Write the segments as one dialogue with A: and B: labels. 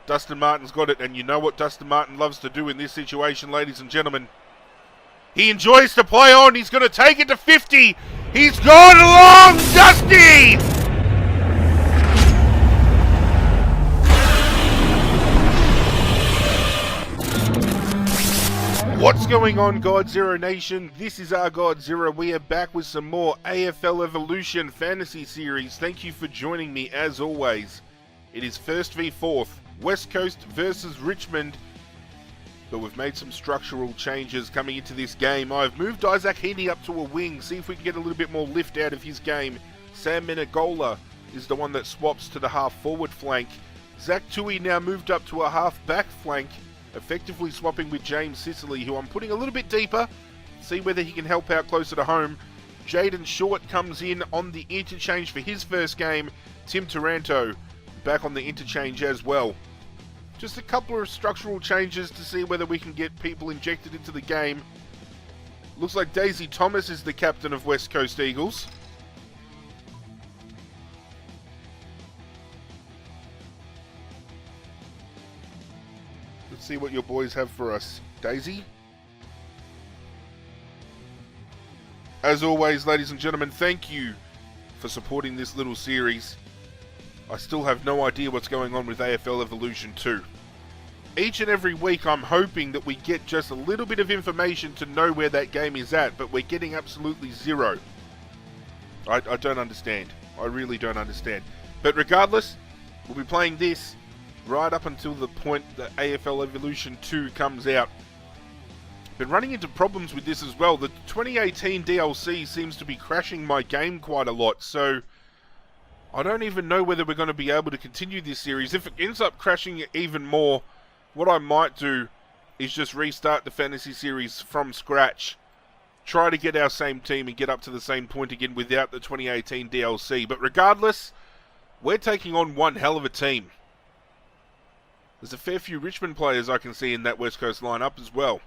A: Dustin Martin's got it, and you know what Dustin Martin loves to do in this situation, ladies and gentlemen. He enjoys to play on. He's going to take it to 50. He's gone along, Dusty! What's going on, Godzirra Nation? This is ArghGodzirra. We are back with some more AFL Evolution Fantasy Series. Thank you for joining me as always. It is first v fourth, West Coast versus Richmond. But we've made some structural changes coming into this game. I've moved Isaac Heaney up to a wing, see if we can get a little bit more lift out of his game. Sam Menegola is the one that swaps to the half-forward flank. Zach Tui now moved up to a half-back flank, effectively swapping with James Sicily, who I'm putting a little bit deeper, see whether he can help out closer to home. Jaden Short comes in on the interchange for his first game. Tim Taranto back on the interchange as well. Just a couple of structural changes to see whether we can get people injected into the game. Looks like Daisy Thomas is the captain of West Coast Eagles. Let's see what your boys have for us. Daisy? As always, ladies and gentlemen, thank you for supporting this little series. I still have no idea what's going on with AFL Evolution 2. Each and every week I'm hoping that we get just a little bit of information to know where that game is at, but we're getting absolutely zero. I don't understand. I really don't understand. But regardless, we'll be playing this right up until the point that AFL Evolution 2 comes out. Been running into problems with this as well. The 2018 DLC seems to be crashing my game quite a lot, so I don't even know whether we're going to be able to continue this series. If it ends up crashing even more, what I might do is just restart the fantasy series from scratch. Try to get our same team and get up to the same point again without the 2018 DLC. But regardless, we're taking on one hell of a team. There's a fair few Richmond players I can see in that West Coast lineup as well.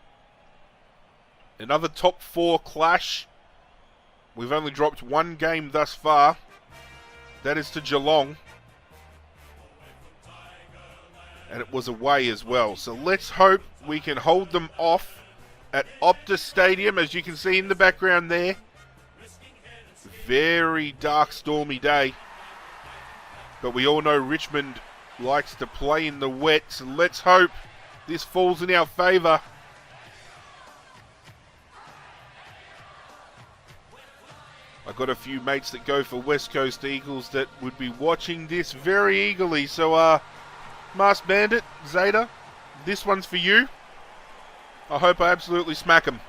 A: Another top 4 clash. We've only dropped one game thus far. That is to Geelong. And it was away as well. So let's hope we can hold them off at Optus Stadium, as you can see in the background there. Very dark, stormy day. But we all know Richmond likes to play in the wet, so let's hope this falls in our favour. I've got a few mates that go for West Coast Eagles that would be watching this very eagerly. So, Masked Bandit, Zeta, this one's for you. I hope I absolutely smack him.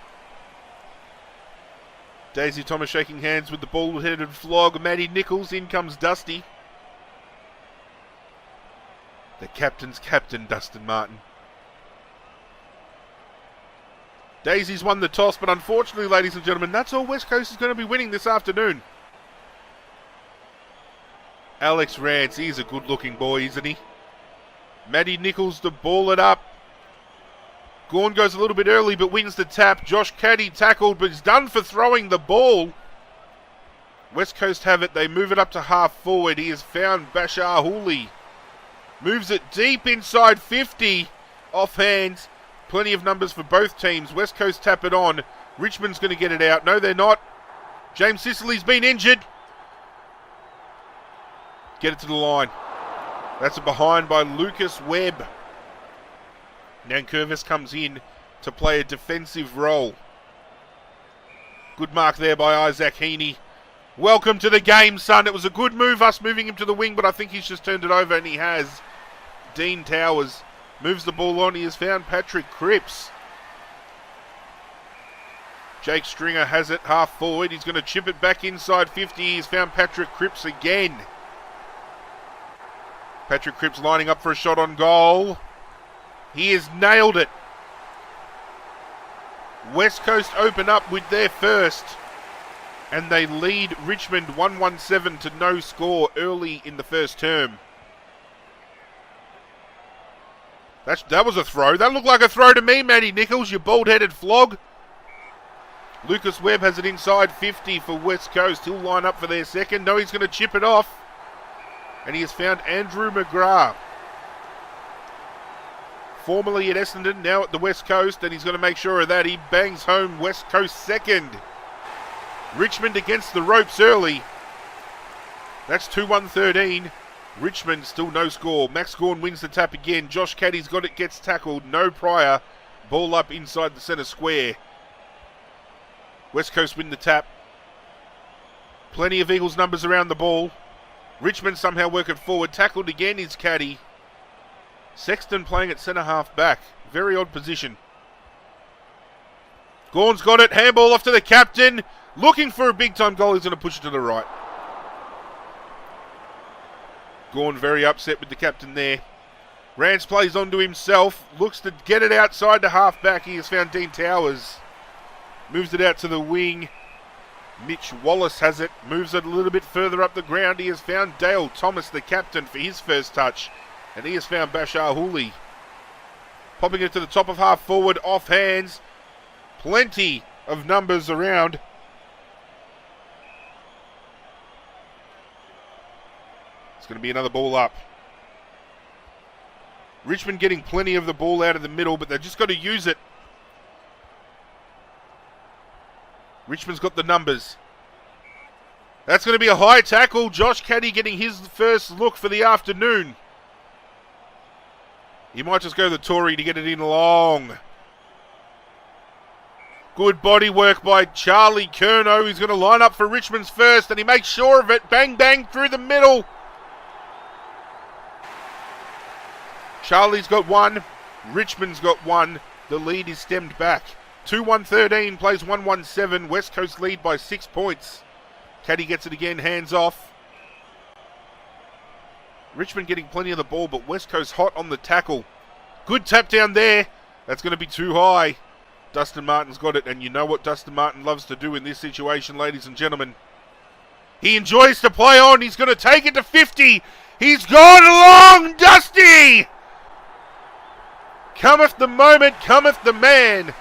A: Daisy Thomas shaking hands with the bald-headed flog. Matty Nichols, in comes Dusty. The captain's captain, Dustin Martin. Daisy's won the toss, but unfortunately, ladies and gentlemen, that's all West Coast is going to be winning this afternoon. Alex Rance, he's a good-looking boy, isn't he? Matty Nichols to ball it up. Gawn goes a little bit early, but wins the tap. Josh Caddy tackled, but he's done for throwing the ball. West Coast have it. They move it up to half-forward. He has found Bashar Hooley. Moves it deep inside 50. Offhand. Plenty of numbers for both teams. West Coast tap it on. Richmond's going to get it out. No, they're not. James Sicily's been injured. Get it to the line. That's a behind by Lucas Webb. Nankervis comes in to play a defensive role. Good mark there by Isaac Heaney. Welcome to the game, son. It was a good move, us moving him to the wing, but I think he's just turned it over, and he has. Dean Towers moves the ball on. He has found Patrick Cripps. Jake Stringer has it half forward. He's going to chip it back inside 50. He's found Patrick Cripps again. Patrick Cripps lining up for a shot on goal. He has nailed it. West Coast open up with their first, and they lead Richmond 1-1-7 to no score early in the first term. That was a throw. That looked like a throw to me, Matty Nichols, you bald-headed flog. Lucas Webb has it inside 50 for West Coast. He'll line up for their second. No, he's going to chip it off. And he has found Andrew McGrath. Formerly at Essendon, now at the West Coast, and he's going to make sure of that. He bangs home West Coast second. Richmond against the ropes early. That's 2-1-13. Richmond still no score. Max Gawn wins the tap again. Josh Caddy's got it, gets tackled. No prior. Ball up inside the centre square. West Coast win the tap. Plenty of Eagles numbers around the ball. Richmond somehow working forward. Tackled again is Caddy. Sexton playing at centre half back. Very odd position. Gawn's got it. Handball off to the captain. Looking for a big time goal. He's going to push it to the right. Gawn very upset with the captain there. Rance plays on to himself. Looks to get it outside to half back. He has found Dean Towers. Moves it out to the wing. Mitch Wallace has it. Moves it a little bit further up the ground. He has found Dale Thomas, the captain, for his first touch. And he has found Bashar Hooley. Popping it to the top of half forward. Off hands. Plenty of numbers around. It's going to be another ball up. Richmond getting plenty of the ball out of the middle, but they've just got to use it. Richmond's got the numbers. That's going to be a high tackle. Josh Caddy getting his first look for the afternoon. He might just go the Tory to get it in long. Good body work by Charlie Curnow. He's going to line up for Richmond's first, and he makes sure of it. Bang, bang, through the middle. Charlie's got one. Richmond's got one. The lead is stemmed back. 2-1-13 plays 1-1-7. West Coast lead by 6 points. Caddy gets it again, hands off. Richmond getting plenty of the ball, but West Coast hot on the tackle. Good tap down there. That's going to be too high. Dustin Martin's got it, and you know what Dustin Martin loves to do in this situation, ladies and gentlemen. He enjoys to play on. He's going to take it to 50. He's gone along, Dusty! Cometh the moment, cometh the man.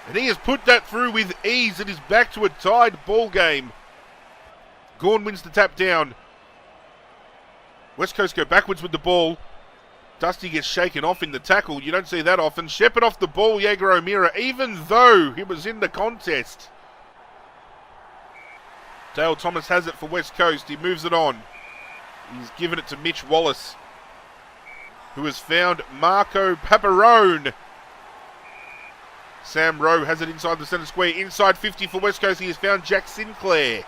A: And he has put that through with ease. It is back to a tied ball game. Gawn wins the tap down. West Coast go backwards with the ball. Dusty gets shaken off in the tackle. You don't see that often. Shepherd off the ball, Jaeger O'Meara, even though he was in the contest. Dale Thomas has it for West Coast. He moves it on. He's given it to Mitch Wallace, who has found Marco Paparone. Sam Rowe has it inside the centre square. Inside 50 for West Coast. He has found Jack Sinclair.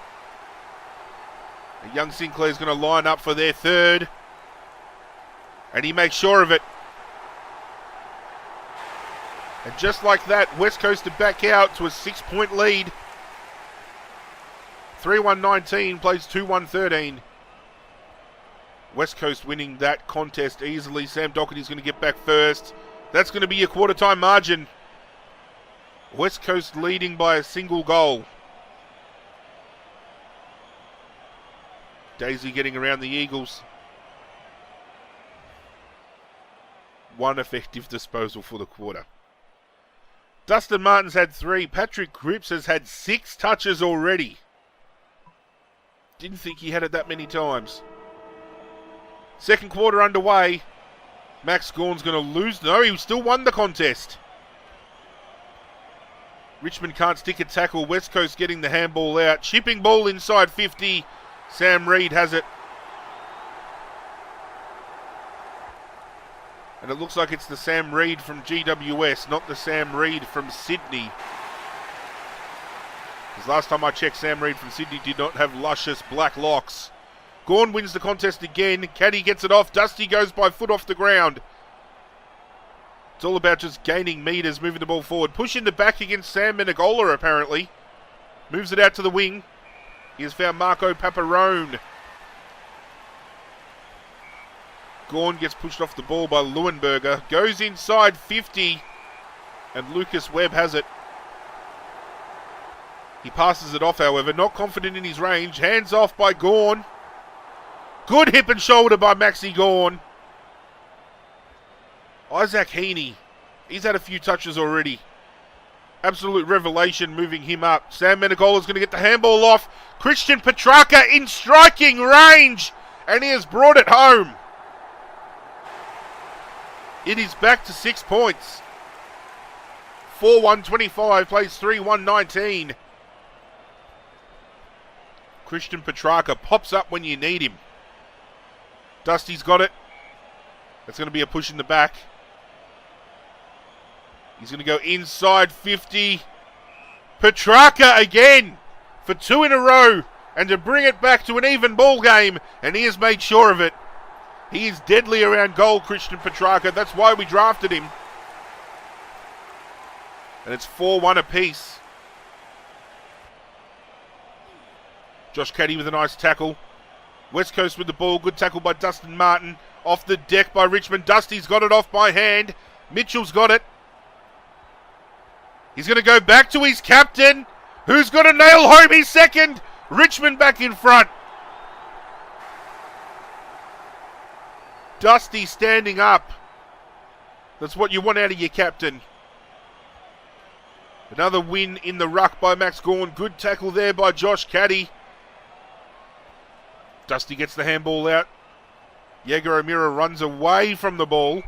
A: Young Sinclair's going to line up for their third. And he makes sure of it. And just like that, West Coast to back out to a 6-point lead. 3-1-19 plays 2-1-13. West Coast winning that contest easily. Sam Doherty's going to get back first. That's going to be your quarter time margin. West Coast leading by a single goal. Daisy getting around the Eagles. One effective disposal for the quarter. Dustin Martin's had 3. Patrick Cripps has had 6 touches already. Didn't think he had it that many times. Second quarter underway. Max Gawn's going to lose. No, he still won the contest. Richmond can't stick a tackle. West Coast getting the handball out. Chipping ball inside 50. Sam Reid has it. And it looks like it's the Sam Reid from GWS, not the Sam Reid from Sydney. Because last time I checked, Sam Reid from Sydney did not have luscious black locks. Gawn wins the contest again. Caddy gets it off. Dusty goes by foot off the ground. It's all about just gaining metres, moving the ball forward. Pushing the back against Sam Menegola, apparently. Moves it out to the wing. He has found Marco Paparone. Gawn gets pushed off the ball by Leuenberger. Goes inside 50. And Lucas Webb has it. He passes it off, however. Not confident in his range. Hands off by Gawn. Good hip and shoulder by Maxi Gawn. Isaac Heaney. He's had a few touches already. Absolute revelation moving him up. Sam Menegola's going to get the handball off. Christian Petrarca in striking range. And he has brought it home. It is back to 6 points. 4-1-25 plays 3-1-19. Christian Petrarca pops up when you need him. Dusty's got it. That's going to be a push in the back. He's going to go inside 50. Petrarca again for 2 in a row and to bring it back to an even ball game, and he has made sure of it. He is deadly around goal, Christian Petrarca. That's why we drafted him. And it's 4-1 apiece. Josh Caddy with a nice tackle. West Coast with the ball. Good tackle by Dustin Martin. Off the deck by Richmond. Dusty's got it off by hand. Mitchell's got it. He's going to go back to his captain, who's going to nail home his second. Richmond back in front. Dusty standing up. That's what you want out of your captain. Another win in the ruck by Max Gawn. Good tackle there by Josh Caddy. Dusty gets the handball out. Jaeger O'Meara runs away from the ball.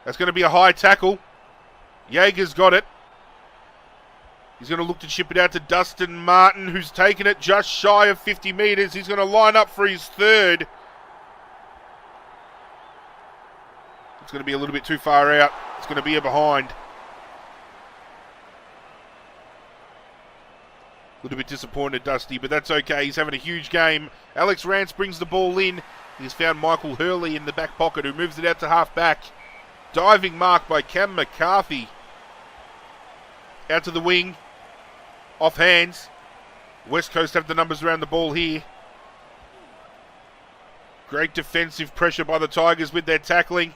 A: That's going to be a high tackle. Jaeger's got it. He's going to look to chip it out to Dustin Martin, who's taken it just shy of 50 metres. He's going to line up for his third. It's going to be a little bit too far out. It's going to be a behind. A little bit disappointed, Dusty, but that's okay. He's having a huge game. Alex Rance brings the ball in. He's found Michael Hurley in the back pocket, who moves it out to half back. Diving mark by Cam McCarthy. Out to the wing. Off hands. West Coast have the numbers around the ball here. Great defensive pressure by the Tigers with their tackling.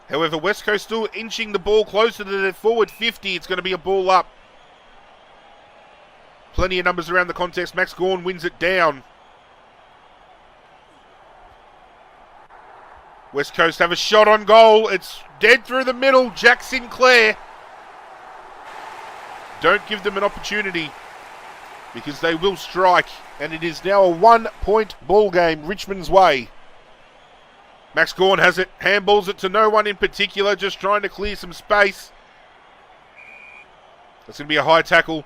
A: However, West Coast still inching the ball closer to their forward 50. It's going to be a ball up. Plenty of numbers around the contest. Max Gawn wins it down. West Coast have a shot on goal. It's dead through the middle. Jack Sinclair. Don't give them an opportunity, because they will strike. And it is now a 1-point ball game Richmond's way. Max Gawn has it. Handballs it to no one in particular. Just trying to clear some space. That's going to be a high tackle.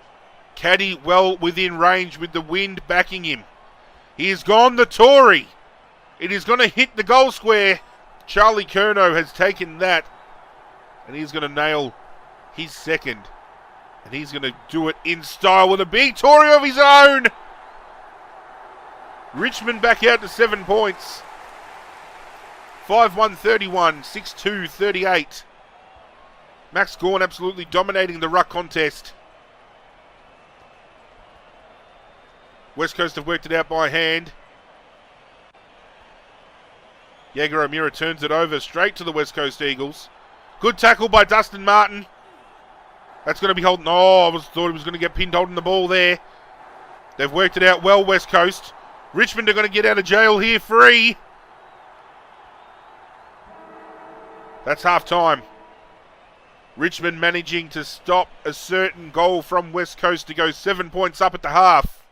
A: Caddy well within range with the wind backing him. He has gone the Tory. It is going to hit the goal square. Charlie Curnow has taken that, and he's going to nail his second. And he's going to do it in style with a big Tory of his own. Richmond back out to 7 points. 5-1-31, 6-2-38. Max Gawn absolutely dominating the ruck contest. West Coast have worked it out by hand. Jaeger O'Meara turns it over straight to the West Coast Eagles. Good tackle by Dustin Martin. That's going to be holding. Oh, I thought he was going to get pinned holding the ball there. They've worked it out well, West Coast. Richmond are going to get out of jail here free. That's half time. Richmond managing to stop a certain goal from West Coast to go 7 points up at the half.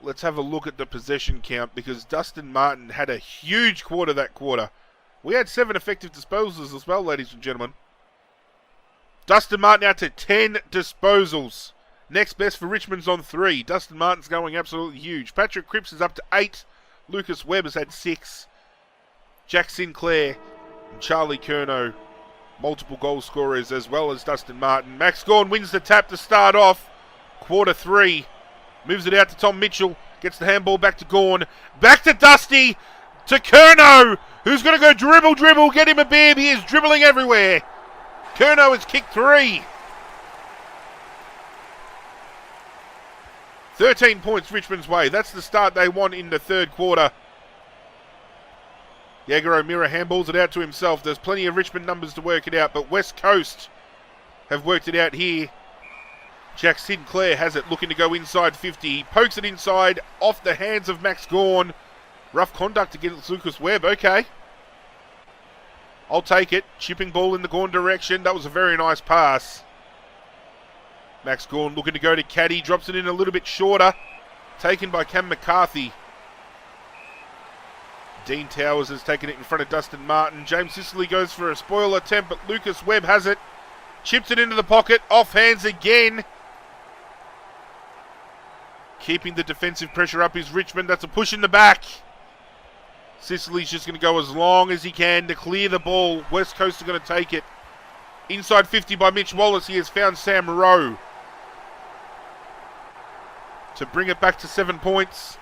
A: Let's have a look at the possession count, because Dustin Martin had a huge quarter that quarter. We had 7 effective disposals as well, ladies and gentlemen. Dustin Martin out to 10 disposals. Next best for Richmond's on 3. Dustin Martin's going absolutely huge. Patrick Cripps is up to 8. Lucas Webb has had 6. Jack Sinclair and Charlie Curnow, multiple goal scorers, as well as Dustin Martin. Max Gawn wins the tap to start off quarter 3. Moves it out to Tom Mitchell. Gets the handball back to Gawn. Back to Dusty. To Curnow, who's going to go dribble, get him a bib. He is dribbling everywhere. Curnow has kicked 3. 13 points Richmond's way. That's the start they want in the third quarter. Jaeger O'Meara handballs it out to himself. There's plenty of Richmond numbers to work it out, but West Coast have worked it out here. Jack Sinclair has it, looking to go inside 50. He pokes it inside, off the hands of Max Gawn. Rough conduct against Lucas Webb. Okay. I'll take it. Chipping ball in the Gawn direction. That was a very nice pass. Max Gawn looking to go to Caddy. Drops it in a little bit shorter. Taken by Cam McCarthy. Dean Towers has taken it in front of Dustin Martin. James Sicily goes for a spoiler attempt, but Lucas Webb has it. Chips it into the pocket. Off hands again. Keeping the defensive pressure up is Richmond. That's a push in the back. Sicily's just going to go as long as he can to clear the ball. West Coast are going to take it. Inside 50 by Mitch Wallace. He has found Sam Rowe to bring it back to 7 points.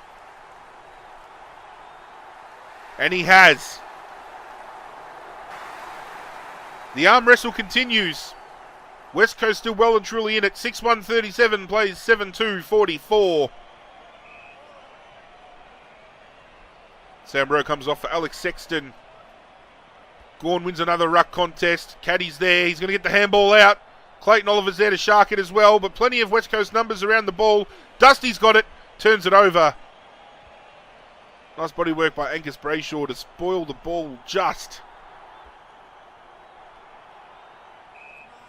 A: And he has. The arm wrestle continues. West Coast still well and truly in it. 6-1-37 plays 7-2-44. Sam Rowe comes off for Alex Sexton. Gawn wins another ruck contest. Caddy's there. He's going to get the handball out. Clayton Oliver's there to shark it as well, but plenty of West Coast numbers around the ball. Dusty's got it. Turns it over. Nice body work by Angus Brayshaw to spoil the ball just.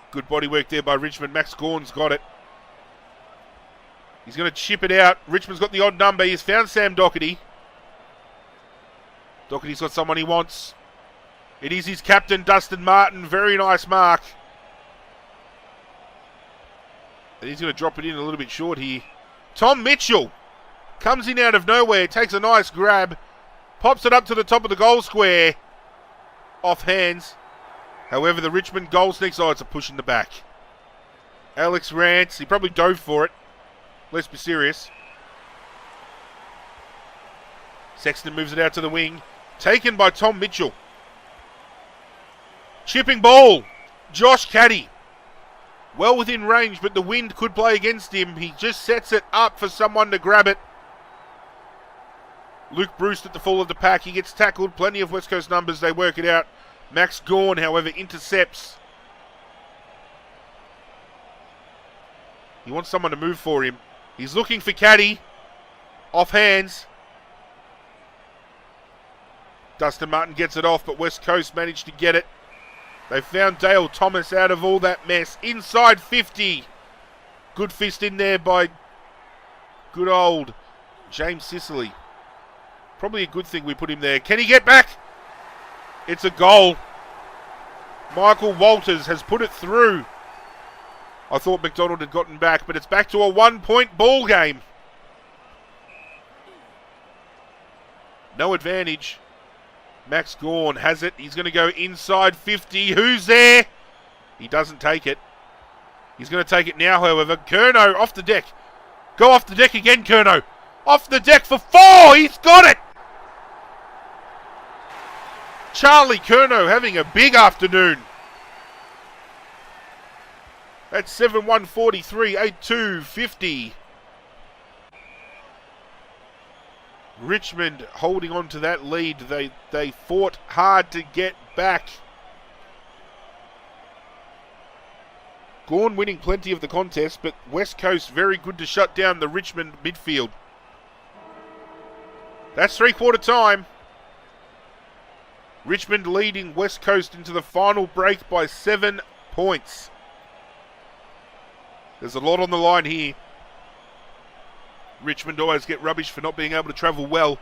A: Good body work there by Richmond. Max Gawn's got it. He's going to chip it out. Richmond's got the odd number. He's found Sam Doherty. Doherty's got someone he wants. It is his captain, Dustin Martin. Very nice mark. And he's going to drop it in a little bit short here. Tom Mitchell comes in out of nowhere, takes a nice grab, pops it up to the top of the goal square. Off hands. However, the Richmond goal sneaks. Oh, it's a push in the back. Alex Rance, he probably dove for it. Let's be serious. Sexton moves it out to the wing. Taken by Tom Mitchell. Chipping ball. Josh Caddy. Well within range, but the wind could play against him. He just sets it up for someone to grab it. Luke Bruce at the full of the pack. He gets tackled. Plenty of West Coast numbers. They work it out. Max Gawn, however, intercepts. He wants someone to move for him. He's looking for Caddy. Off hands. Dustin Martin gets it off, but West Coast managed to get it. They found Dale Thomas out of all that mess. Inside 50. Good fist in there by good old James Sicily. Probably a good thing we put him there. Can he get back? It's a goal. Michael Walters has put it through. I thought McDonald had gotten back, but it's back to a 1-point ball game. No advantage. Max Gawn has it. He's going to go inside 50. Who's there? He doesn't take it. He's going to take it now, however. Curnow off the deck. Go off the deck again, Curnow. Off the deck for 4. He's got it. Charlie Curnow having a big afternoon. That's 7-1-43, 8-2-50. Richmond holding on to that lead. They fought hard to get back. Gawn winning plenty of the contest, but West Coast very good to shut down the Richmond midfield. That's three-quarter time. Richmond leading West Coast into the final break by 7 points. There's a lot on the line here. Richmond always get rubbish for not being able to travel well.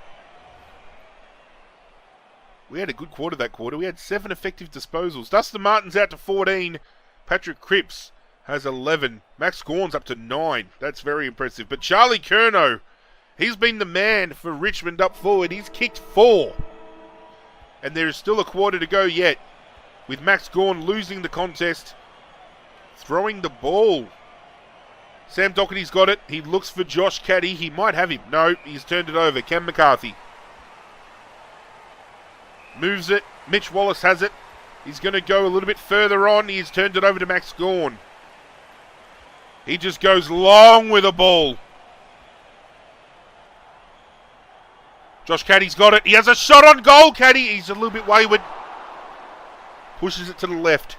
A: We had a good quarter that quarter. We had 7 effective disposals. Dustin Martin's out to 14. Patrick Cripps has 11. Max Gawn's up to 9. That's very impressive. But Charlie Curnow, he's been the man for Richmond up forward. He's kicked 4. And there is still a quarter to go yet, with Max Gawn losing the contest, throwing the ball. Sam Doherty's got it. He looks for Josh Caddy. He might have him. No, he's turned it over. Cam McCarthy moves it. Mitch Wallace has it. He's going to go a little bit further on. He's turned it over to Max Gawn. He just goes long with the ball. Josh Caddy's got it. He has a shot on goal, Caddy. He's a little bit wayward. Pushes it to the left.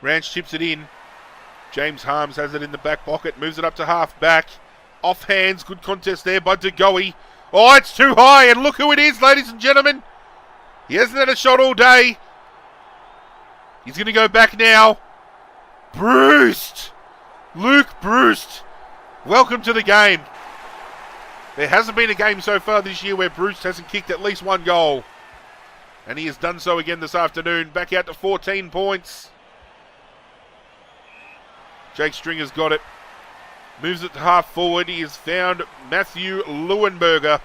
A: Ranch chips it in. James Harms has it in the back pocket. Moves it up to half back. Off hands. Good contest there by DeGoey. Oh, it's too high. And look who it is, ladies and gentlemen. He hasn't had a shot all day. He's going to go back now. Bruce. Luke Bruce. Welcome to the game. There hasn't been a game so far this year where Bruce hasn't kicked at least one goal. And he has done so again this afternoon. Back out to 14 points. Jake Stringer's got it. Moves it to half forward. He has found Matthew Leuenberger.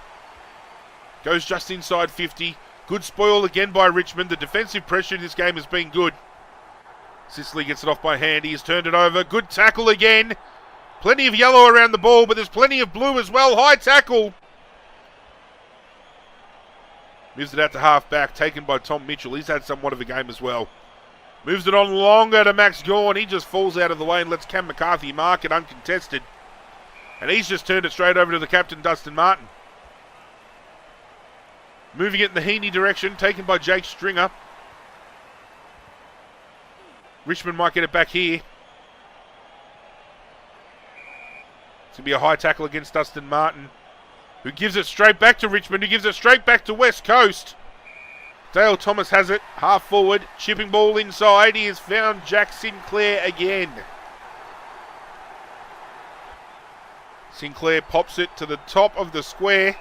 A: Goes just inside 50. Good spoil again by Richmond. The defensive pressure in this game has been good. Sicily gets it off by hand. He has turned it over. Good tackle again. Plenty of yellow around the ball, but there's plenty of blue as well. High tackle. Moves it out to half back. Taken by Tom Mitchell. He's had somewhat of a game as well. Moves it on longer to Max Gawn. He just falls out of the way and lets Cam McCarthy mark it uncontested. And he's just turned it straight over to the captain, Dustin Martin. Moving it in the Heaney direction. Taken by Jake Stringer. Richmond might get it back here. It's going to be a high tackle against Dustin Martin, who gives it straight back to Richmond, who gives it straight back to West Coast. Dale Thomas has it, half forward, chipping ball inside. He has found Jack Sinclair again. Sinclair pops it to the top of the square.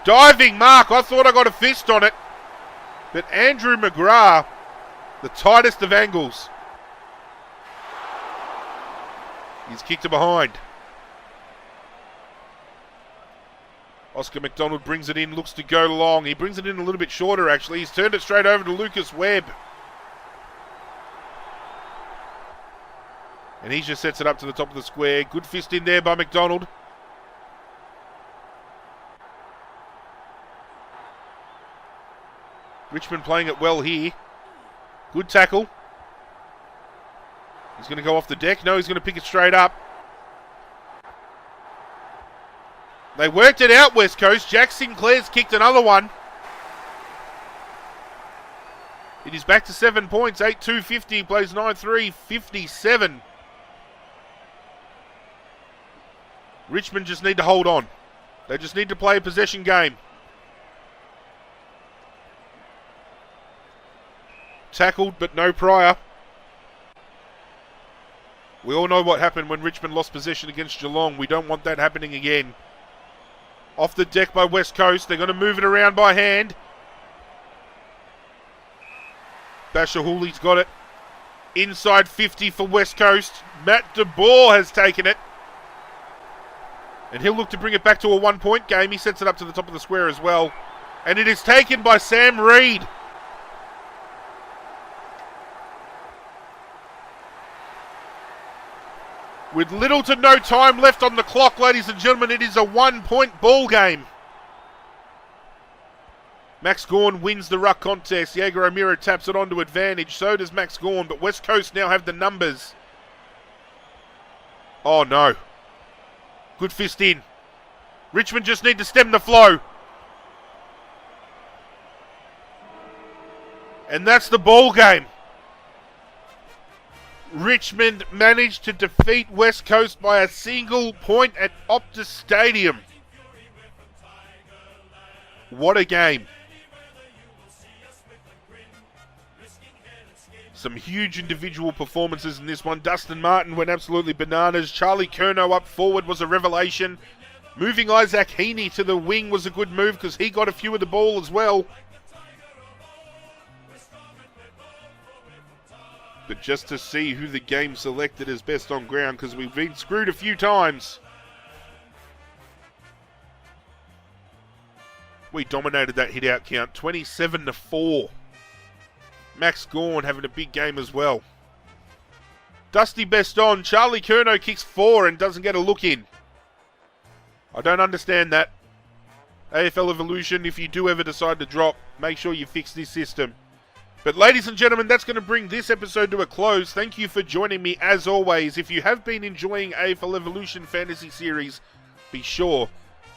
A: Diving mark, I thought I got a fist on it. But Andrew McGrath, the tightest of angles. He's kicked it behind. Oscar McDonald brings it in, looks to go long. He brings it in a little bit shorter, actually. He's turned it straight over to Lucas Webb. And he just sets it up to the top of the square. Good fist in there by McDonald. Richmond playing it well here. Good tackle. He's going to go off the deck. No, he's going to pick it straight up. They worked it out, West Coast. Jack Sinclair's kicked another one. It is back to 7 points. 8-2-50. Plays 9-3-57. Richmond just need to hold on. They just need to play a possession game. Tackled, but no prior. We all know what happened when Richmond lost possession against Geelong. We don't want that happening again. Off the deck by West Coast. They're going to move it around by hand. Basher Hooley's got it. Inside 50 for West Coast. Matt DeBoer has taken it. And he'll look to bring it back to a 1 point game. He sets it up to the top of the square as well. And it is taken by Sam Reid. With little to no time left on the clock, ladies and gentlemen, it is a 1 point ball game. Max Gawn wins the ruck contest. Jaeger O'Meara taps it onto advantage. So does Max Gawn, but West Coast now have the numbers. Oh no. Good fist in. Richmond just need to stem the flow. And that's the ball game. Richmond managed to defeat West Coast by a single point at Optus Stadium. What a game. Some huge individual performances in this one. Dustin Martin went absolutely bananas. Charlie Curnow up forward was a revelation. Moving Isaac Heaney to the wing was a good move because he got a few of the ball as well. But just to see who the game selected as best on ground, because we've been screwed a few times. We dominated that hit-out count, 27-4. Max Gawn having a big game as well. Dusty best on. Charlie Curnow kicks 4 and doesn't get a look in. I don't understand that. AFL Evolution, if you do ever decide to drop, make sure you fix this system. But ladies and gentlemen, that's going to bring this episode to a close. Thank you for joining me as always. If you have been enjoying AFL Evolution Fantasy Series, be sure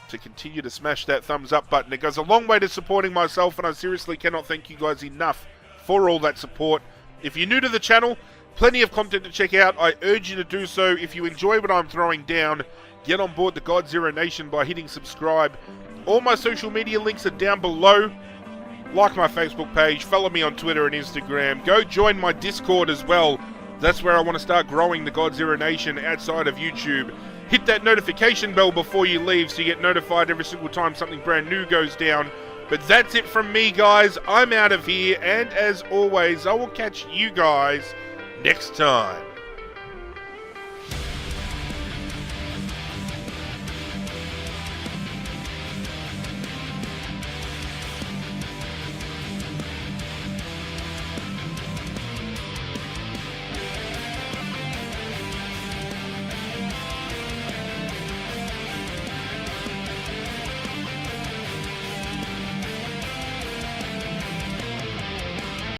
A: to continue to smash that thumbs up button. It goes a long way to supporting myself, and I seriously cannot thank you guys enough for all that support. If you're new to the channel, plenty of content to check out. I urge you to do so. If you enjoy what I'm throwing down, get on board the Godzirra Nation by hitting subscribe. All my social media links are down below. Like my Facebook page, follow me on Twitter and Instagram. Go join my Discord as well. That's where I want to start growing the Godzirra Nation outside of YouTube. hit that notification bell before you leave so you get notified every single time something brand new goes down. But that's it from me, guys. I'm out of here, and as always, I will catch you guys next time.